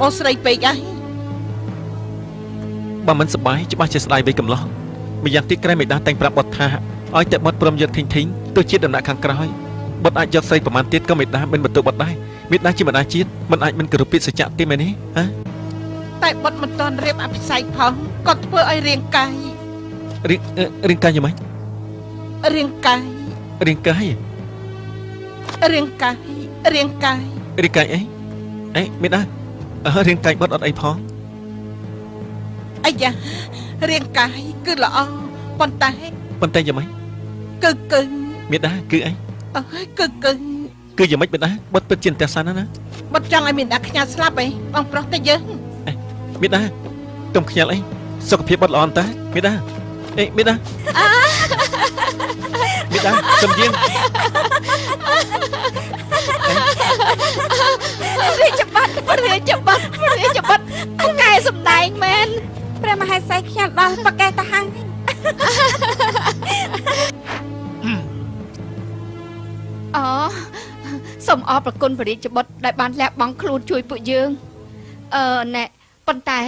អូស្រីពេកអីបើមិនសប្បាយច្បាស់ជាស្ដាយបីកំឡោះម្យ៉ាងទៀតក្រែមេដាតែងប្រាប់បុតថាឲ្យតែបុតព្រមយកធីងទោះជាដំណាក់ខាងក្រោយបុតអាចយកស្រីប្រមាណទៀតក៏មេដាមិនបន្ទោបុតដែរមេដាជាម្ដាយជាតិមិនអាចមិនគោរពពាក្យសច្ចៈទេមែនទេហ៎តែបុតមិនទាន់រៀបអភិសេកផងគាត់ធ្វើឲ្យរាងកាយរាងកាយយ៉ាងម៉េចរាងកាយរាងកាយរាងកាយរាងកាយរាងកាយអីមេដារាងកាយបុតអត់អីផងអាយ៉ារាងកាយគឺល្អប៉ុន្តែយ៉ាងម៉េចគឺមេដាគឺអីគឺយ៉ាងម៉េចមេដាបុតពិតជាតែសានណាបុតចង់ឲ្យមេដាខ្ញាល់ស្លាប់អីបងប្រុសតែយើងមេដាកុំខ្ញាល់អីសុខភាពបុតល្អតើមេដាមេដាសំជាងរាជបាត់អង្កែសំដែងមែនព្រះមហេសីខ្ញាល់ដល់បកែតាហាំងអូសូមអរប្រគុណព្រះរាជបុត្រដែលបានលះបង់ខ្លួនជួយពួកយើងណែប៉ុន្តែ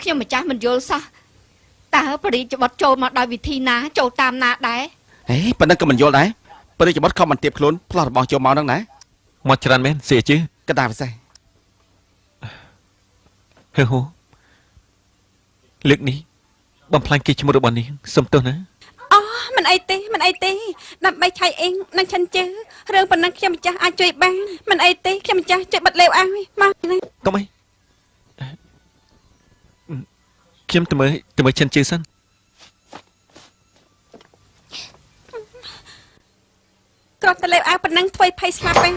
ខ្ញុំម្ចាស់មិនយល់សោះតើព្រះរាជបុត្រចូលមកដោយវិធីណាចូលតាមណាដែរប៉ុណ្ណឹងក៏មិនយល់ដែរព្រះរាជបុត្រខំបន្ទាបខ្លួនផ្លោះរបស់ចូលមកហ្នឹងណាមកច្រើនមែនសៀជឺកដាពិសេសហូលើកនេះបំផ្លាញគេឈ្មោះរបស់នាងសុំទោសណាអូមិនអីទេដើម្បីឆៃអេងនឹងឆិនជើរឿងប៉ុណ្ណឹងខ្ញុំម្ចាស់អាចជួយបានមិនអីទេខ្ញុំម្ចាស់ជួយបិទលេវឲ្យមកកុំអីខ្ញុំទៅមើលឆិនជើសិនគ្រាន់តែលេវឲ្យប៉ុណ្ណឹងធ្វើឲ្យភ័យស្លាប់ទេ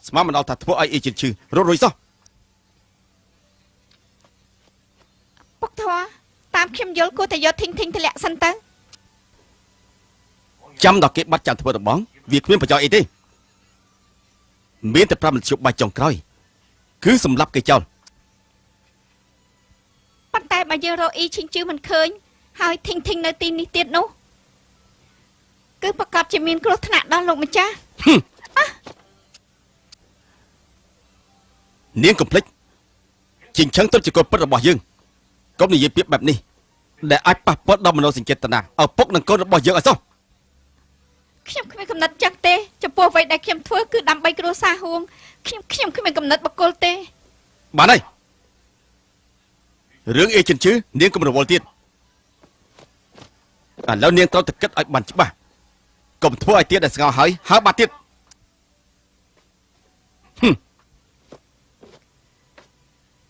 ស្មានមិនដល់ថាធ្វើឲ្យអីជិនជឺរត់រួយសោះពុកធွာតាមខ្ញុំយល់គួរតែយកធីងធ្លាក់សិនទៅចាំដល់គេបាត់ចាំធ្វើរបងវាគ្មានប្រយោជន៍អីទេមានតែប្រាប់មធ្យោបាយចុងក្រោយគឺសម្លាប់គេចោលប៉ុន្តែបើយើងរកអ៊ីឈិងជឺមិនឃើញហើយធីងនៅទីនេះទៀតនោះគឺប្រកាសជាមានគ្រោះថ្នាក់ដល់លោកម្ចាស់នាងកុំភ្លេចជិញ្ជឹងទៅជាកូនពិតរបស់យើងកុំនិយាយពាក្យបែបនេះដែលអាចប៉ះពាល់ដល់មនោសញ្ចេតនាឪពុកនិងកូនរបស់យើងអីសោះខ្ញុំគ្មានកំណត់ចឹងទេចំពោះអ្វីដែលខ្ញុំធ្វើគឺដើម្បីគ្រួសារហួងខ្ញុំគ្មានកំណត់បកគលទេបានហើយរឿងអេចិនជឺនាងកុំរវល់ទៀតឥឡូវនាងត្រូវតែគិតឲ្យបានច្បាស់កុំធ្វើឲ្យទៀតដែលស្ងោហើយហើបាត់ទៀត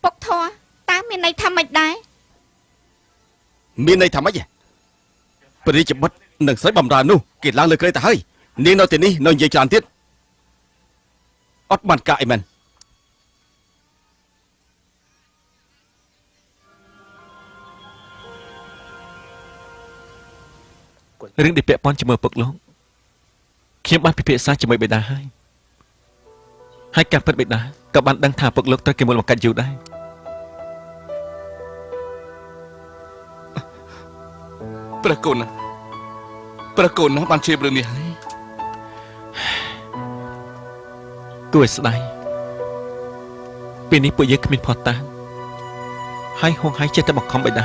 ពុកធွာតើមានន័យថាម៉េចដែរមានន័យថាម៉េចព្រះរាជបុត្រនិងស្រីបំរើនោះគេឡើងលើក្រេទៅហើយនាងនៅទីនេះនៅនិយាយច្រើនទៀតអត់បានការអីមែនរឿងដែលពាក់ព័ន្ធជាមួយពុកលោកខ្ញុំបានពិភាក្សាជាមួយបេដាហើយការពិតបេដាក៏បានដឹងថាពុកលោកត្រូវគេមូលបង្កាត់យូរដែរព្រះគុណណាបានជេបរឿងនេះហើយគួរឲ្យស្ដាយពេលនេះពួកយើងគ្មានផុសតាងហើយហួងហើយចេះតែបង្ខំបេដា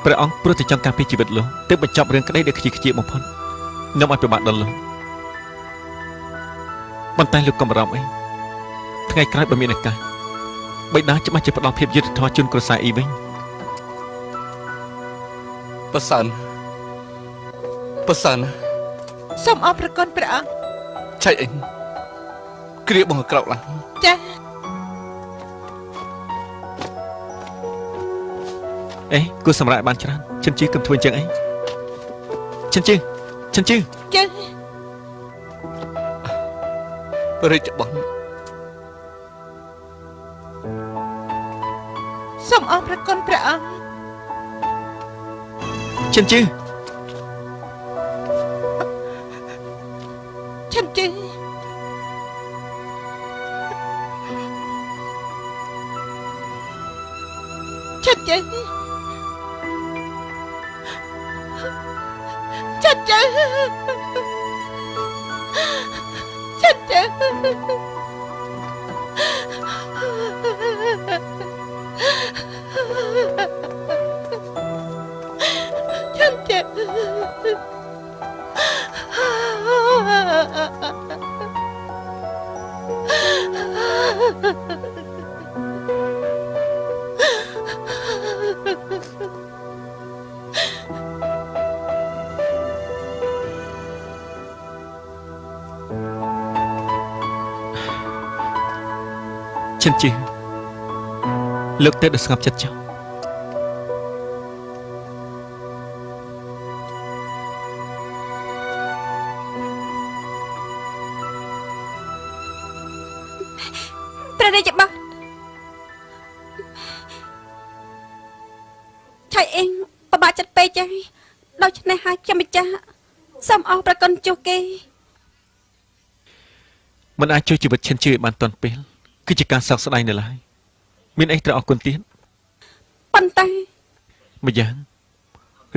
ព្រះអង្គព្រោះតែចង់ការពារជីវិតលោកទើបបញ្ចប់រឿងក្តីដែលខ្ជិលខ្ជាបំផុតនាំឲ្យពិបាកដល់លោកប៉ុន្តែលោកកុំបារម្ភអីថ្ងៃក្រោយបើមានឱកាសបិតាច្បាស់ជាផ្ដល់ភាពយុត្តិធម៌ជូនគ្រួសារអ៊ីវិញប្រសើរសូមអរព្រគុណព្រះអង្គឆៃអីគ្រាបងក្រោកឡើងចាគូសម្រាប់បានច្រើនចិនជឺកុំធ្វើអញ្ចឹងអីចិនជឺចាព្រះរាជបុត្រសូមអរព្រគុណព្រះអង្គចិនជឺ ឈិនជឿលើកទៅដល់ស្ងប់ចិត្តចុះ ព្រះរាជបុត្រឆៃអេងពិបាកចិត្តពេកហើយដូច្នេះហើយខ្ញុំម្ចាស់សូមអរប្រគុណជួសគេ មិនអាចជួយជីវិតឈិនជឿឲ្យបានទាន់ពេលគឺជាការសោកស្ដាយនៅឡើយមានអីត្រូវអរគុណទៀត ប៉ុន្តែ ម្យ៉ាង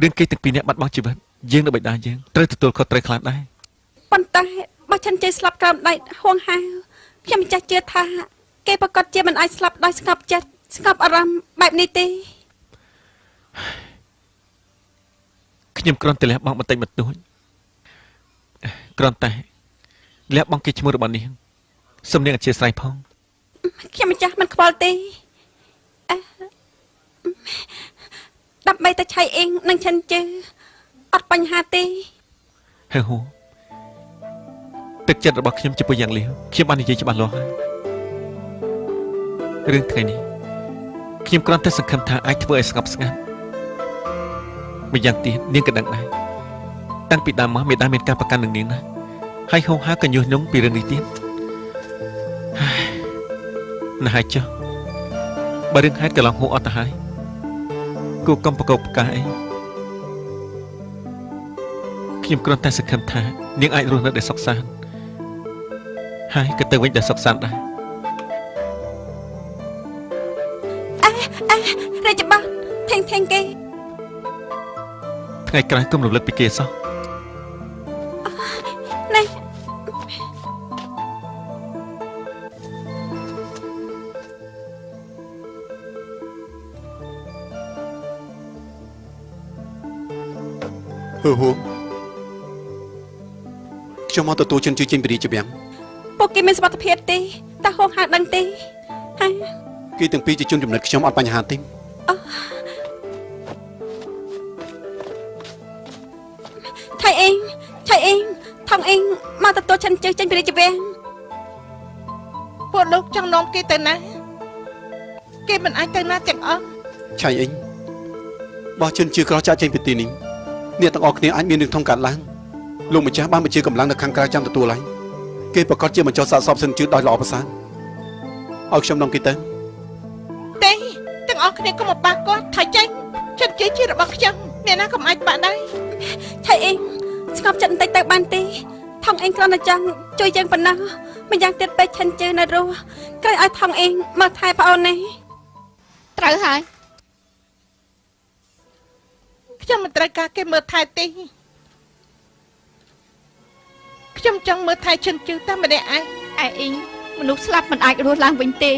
រឿងគេទាំងពីរនាក់បាត់បង់ជីវិតយើងនៅបិតាយើងត្រូវទទួលខុសត្រូវខ្លះដែរ ប៉ុន្តែបើฉันជឿស្លាប់ក្រោមដៃហួងហាវខ្ញុំម្ចាស់ជឿថាគេប្រកាសជាមិនអាចស្លាប់ដោយស្ងប់ចិត្តស្ងប់អារម្មណ៍បែបនេះទេ ខ្ញុំគ្រាន់តែលះបង់បន្តិចបន្តួចគ្រាន់តែលះបង់គេឈ្មោះរបស់នាងសូមនាងអធិស្ឋានផង ខ្ញុំម្ចាស់មិនខ្វល់ទេដើម្បីតែឆៃអេងនិងฉันជឿអត់បញ្ហាទេ ហេហូទឹកចិត្តរបស់ខ្ញុំចំពោះយ៉ាងលៀវខ្ញុំបាននិយាយច្បាស់លាស់ហើយរឿងថ្ងៃនេះខ្ញុំគ្រាន់តែសង្ឃឹមថាអាចធ្វើឲ្យស្ងប់ស្ងាត់ម្យ៉ាងទៀតនាងក៏ដឹងដែរតាំងពីដើមមកមេដាមានការប្រកាន់នឹងនាងណាហើយហោហាក៏ញុះញង់ពីរឿងនេះទៀតណាស់ហើយចុះបើរឿងហេតុកន្លងហួសអត់ទៅហើយគូកុំប្រកបប្រកាសអីខ្ញុំគ្រាន់តែសង្ឃឹមថានាងអាចរស់នៅដោយសុខសាន្តហើយក៏ទៅវិញដោយសុខសាន្តដែរ រាជបុត្រថេងគេ ថ្ងៃក្រោយកុំរំលឹកពីគេសោះ ណែ ហឺហួងខ្ញុំមកទទួលជនជឿចេញពីរាជវាំង ពួកគេមានសមត្ថភាពទេតែហួងហាវដឹងទេហើយ គេទាំងពីរជាជនចំណិតខ្ញុំអត់បញ្ហាទេ ឆៃអេងថងអេងមកទទួលฉันជឿចេញពីរាជវាំង ពួកលោកចង់នាំគេទៅណាគេមិនអាចទៅណាទាំងអស់ ឆៃអេងបោះជនជឿក្រោះចាក់ចេញពីទីនេះអ្នកទាំងអស់គ្នាអាចមានរឿងធំកាត់ឡើងលោកម្ចាស់បានបញ្ជាកម្លាំងនៅខាងក្រៅចាំទទួលហើយគេប្រកាសជាបញ្ចុះសាកសពសិនជឿដោយល្អប្រសើរឲ្យខ្ញុំនាំគេទៅ ទេទាំងអស់គ្នាកុំមកប៉ះគាត់ថៃចេញចិនជិះជារបស់ខ្ញុំអ្នកណាក៏មិនអាចបាក់ដែរ ឆៃអេងស្ងប់ចិត្តបន្តិចទៅបានទេថងអេងគ្រាន់តែចង់ជួយយើងប៉ុណ្ណោះម្យ៉ាងទៀតពេកฉันជឿនៅរស់ក្រោយឲ្យថងអេងមកថែប្អូននេះ ត្រូវហើយ ខ្ញុំមិនត្រូវការគេមើលថែទេខ្ញុំចង់មើលថែចិនជិះតែម្នាក់ឯង ឯអ៊ីងមនុស្សស្លាប់មិនអាចរស់ឡើងវិញទេឥ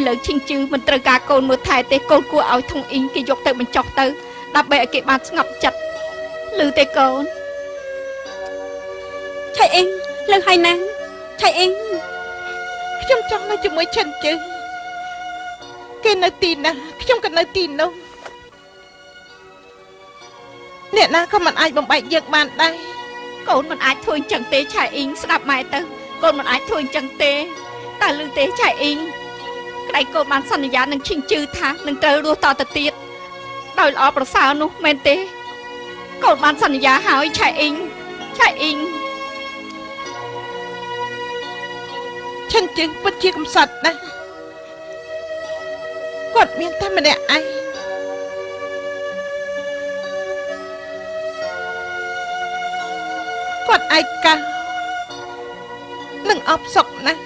ឡូវឈិងជឺមិនត្រូវការកូនមើលថែទេកូនគួរឲ្យថងអ៊ីងគេយកទៅបញ្ចុះទៅដើម្បីឲ្យគេបានស្ងប់ចិត្តឮទេកូន ឆៃអេងលើហើយណាឆៃអេង ខ្ញុំចង់នៅជាមួយចិនជិះគេនៅទីណាខ្ញុំក៏នៅទីនោះអ្នកណាក៏មិនអាចបំបែកយើងបានដែរ កូនមិនអាចធ្វើអញ្ចឹងទេឆៃអ៊ីងស្ដាប់ម៉ែទៅកូនមិនអាចធ្វើអញ្ចឹងទេតើឮទេឆៃអ៊ីងក្តីកូនបានសន្យានឹងឈិងជឺថានឹងត្រូវរស់តទៅទៀតដោយល្អប្រសើរនោះមែនទេកូនបានសន្យាហើយឆៃអ៊ីង ចិនជិះពិតជាកំសត់ណាស់គាត់មានតែម្នាក់ឯងគាត់ឯកានឹងអបសុកណាស់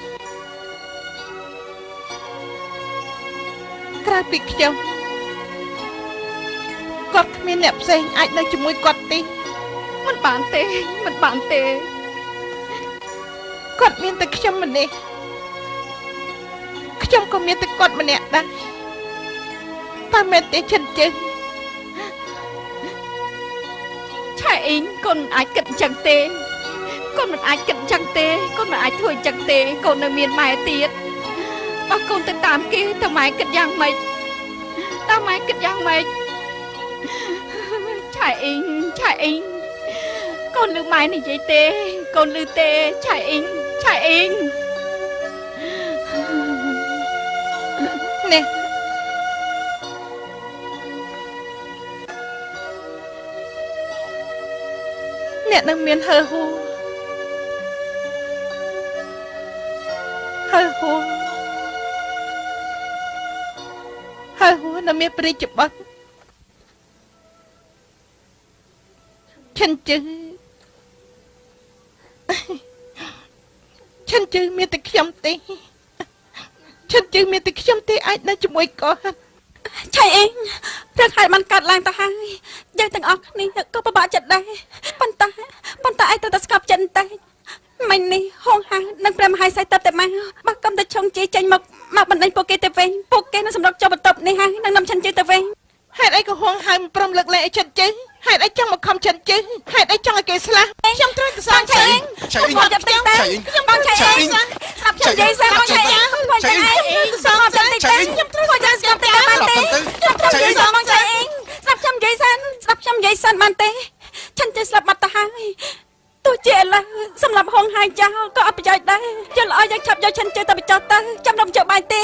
ក្រៅពីខ្ញុំគាត់គ្មានអ្នកផ្សេងអាចនៅជាមួយគាត់ទេ មិនបានទេគាត់មានតែខ្ញុំម្នាក់ខ្ញុំក៏មានតែគាត់ម្នាក់ដែរតែមែនទេចិនជិះ ឆៃអ៊ីងកូនមិនអាចគិតអញ្ចឹងទេកូនមិនអាចគិតអញ្ចឹងទេកូនមិនអាចធ្វើអញ្ចឹងទេកូននៅមានម៉ែទៀត បើកូនទៅតាមគេតើម៉ែគិតយ៉ាងម៉េចតើម៉ែគិតយ៉ាងម៉េចឆៃអ៊ីងឆៃអ៊ីងកូនឮម៉ែនិយាយទេកូនឮទេឆៃអ៊ីងឆៃអ៊ីងនេះអ្នកនឹងមានហើហួរនៅមានព្រិច្ចបတ်ฉันจื้อមានតែខ្ញុំទេฉันจื้อមានតែខ្ញុំទេអាចនៅជាមួយគាត់ឆៃអេងរឿងហេតុបានកាត់ឡើងទៅហើយយើងទាំងអស់គ្នាក៏ពិបាកចិត្តដែរប៉ុន្តែឯងត្រូវតែស្កប់ចិត្តតែមិញនេះហងហានឹងព្រះមហាក្សត្រទៅមកបើកំតែឆុងជីចេញមកបណ្ដេញពួកគេទៅវិញពួកគេនឹងសម្រុកចូលបន្ទប់នេះហើយនឹងនាំฉันជិះទៅវិញហេតុអីក៏ហងហាមិនព្រមលើកលែងឲ្យฉันជិះហេតុអីចង់មកខំฉันជិះហេតុអីចង់ឲ្យគេស្លាប់ខ្ញុំត្រូវទៅសំឆៃឆៃអ៊ីងបងចាប់តិចទៅបងឆៃអេងស្រាប់ខ្ញុំនិយាយសិនបងឆៃអេងបងឆៃអេងសំចាប់តិចទៅខ្ញុំត្រូវបងចាំស្គាល់តិចបានទេខ្ញុំត្រូវនិយាយសិនបងឆៃអេងស្រាប់ខ្ញុំនិយាយសិនបានទេฉันជិះស្លាប់បាត់ទៅហើយទោះជាឥឡូវសម្រាប់ហងហាយចោលក៏អត់ប្រយោជន៍ដែរយល់ឲ្យយើងឆាប់យកฉันជិះទៅបញ្ចុះទៅចាំរំជើបានទេ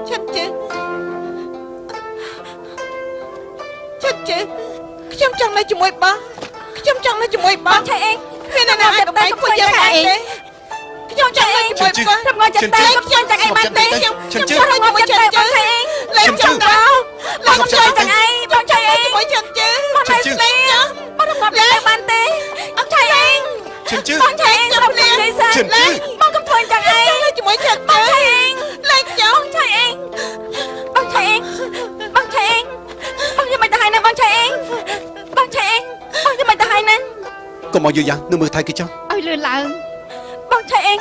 ฉันជិះខ្ញុំចង់នៅជាមួយបងឆៃអេងមានអ្នកណាអាចបំបីពួកយើងបានទេខ្ញុំចង់នៅជាមួយបងរំងចិត្តតែខ្ញុំចង់ឯងបានទេฉันជឿរំងចិត្តតែបងឆៃអេងលេងចង់ដល់បងចង់ទាំងឯងបងឆៃអេងជាមួយฉันជឿបងនៅស្លេបងរំងចិត្តតែបានទេអត់ឆៃអេងฉันជឿបងឆៃអេងរំងចិត្តតែសិនបងកុំធ្វើទាំងឯងនៅជាមួយฉันបងឆៃអេងលេងចង់បងឆៃអេងបងยังไม่ตายนะបងឆៃអេងបងยังไม่ตายนะកុំមកយូរយ៉ាងនឹងមើលថៃគេចុះឲ្យលឿនឡើងបងឆៃអេង